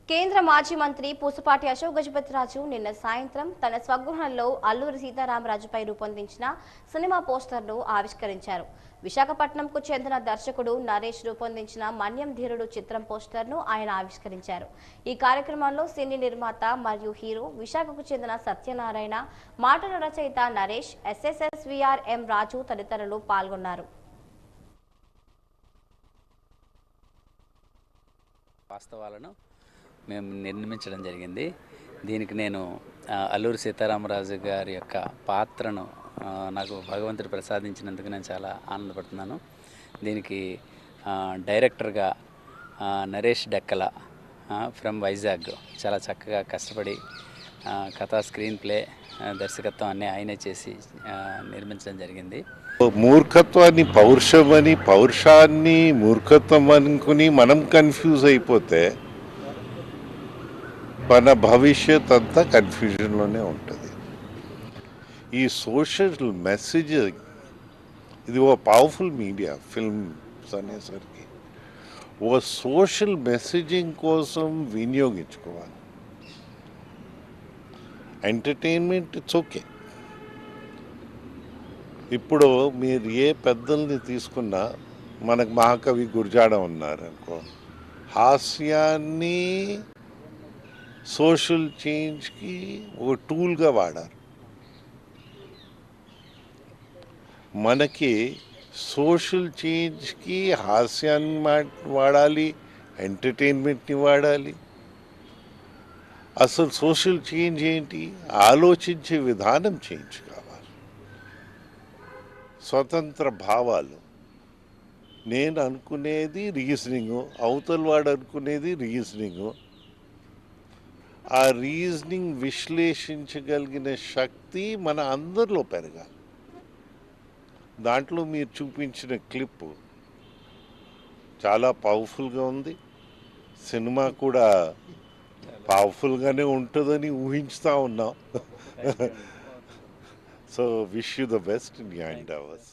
కేంద్ర మాజీ మంత్రి పూసపాటి అశోక్ గజపతిరాజు నిన్న సాయంత్రం తన స్వగృహంలో అల్లూరి సీతారామరాజుపై రూపొందించిన సినిమా పోస్టర్ను ఆవిష్కరించారు. విశాఖపట్నంకు చెందిన దర్శకుడు నరేష్ రూపొందించిన మన్యం ధీరుడు చిత్రం పోస్టర్ను ఆయన ఆవిష్కరించారు. ఈ కార్యక్రమంలో సినీ నిర్మాత మరియు హీరో, విశాఖకు చెందిన సత్యనారాయణ, మాటల రచయిత నరేష్, ఎస్ఎస్ఎస్వీఆర్ ఎం రాజు తదితరులు పాల్గొన్నారు. వాస్తవాలను మేము నిర్మించడం జరిగింది. దీనికి నేను అల్లూరి సీతారామరాజు గారి యొక్క పాత్రను నాకు భగవంతుడు ప్రసాదించినందుకు నేను చాలా ఆనందపడుతున్నాను. దీనికి డైరెక్టర్గా నరేష్ డెక్కల ఫ్రమ్ వైజాగ్ చాలా చక్కగా కష్టపడి కథా, స్క్రీన్ ప్లే, దర్శకత్వం అన్నీ ఆయనే చేసి నిర్మించడం జరిగింది. మూర్ఖత్వాన్ని పౌరుషమని, పౌరుషాన్ని మూర్ఖత్వం అనుకుని మనం కన్ఫ్యూజ్ అయిపోతే మన భవిష్యత్ అంతా కన్ఫ్యూజన్లోనే ఉంటుంది. ఈ సోషల్ మెసేజ్ ఇది ఓ పవర్ఫుల్ మీడియా ఫిల్మ్స్ అనేసరికి ఓ సోషల్ మెసేజింగ్ కోసం వినియోగించుకోవాలి. Entertainment it's okay. ఇప్పుడు మీరు ఏ పెద్దల్ని తీసుకున్నా, మనకు మహాకవి గురజాడ ఉన్నారనుకో, హాస్యాన్ని సోషల్ చేంజ్కి ఒక టూల్గా వాడారు. మనకి సోషల్ చేంజ్కి హాస్యాన్ని వాడాలి, ఎంటర్టైన్మెంట్ని వాడాలి. అసలు సోషల్ చేంజ్ ఏంటి? ఆలోచించే విధానం చేంజ్ కావాలి. స్వతంత్ర భావాలు, నేను అనుకునేది రీజనింగు, అవతల వాడు అనుకునేది రీజనింగు. ఆ రీజనింగ్ విశ్లేషించగలిగిన శక్తి మన అందరిలో పెరగాలి. దాంట్లో మీరు చూపించిన క్లిప్ చాలా పవర్ఫుల్గా ఉంది. సినిమా కూడా పవర్ఫుల్గానే ఉంటుందని ఊహించుతా ఉన్నాం. So wish you the best in your ఎండవర్స్.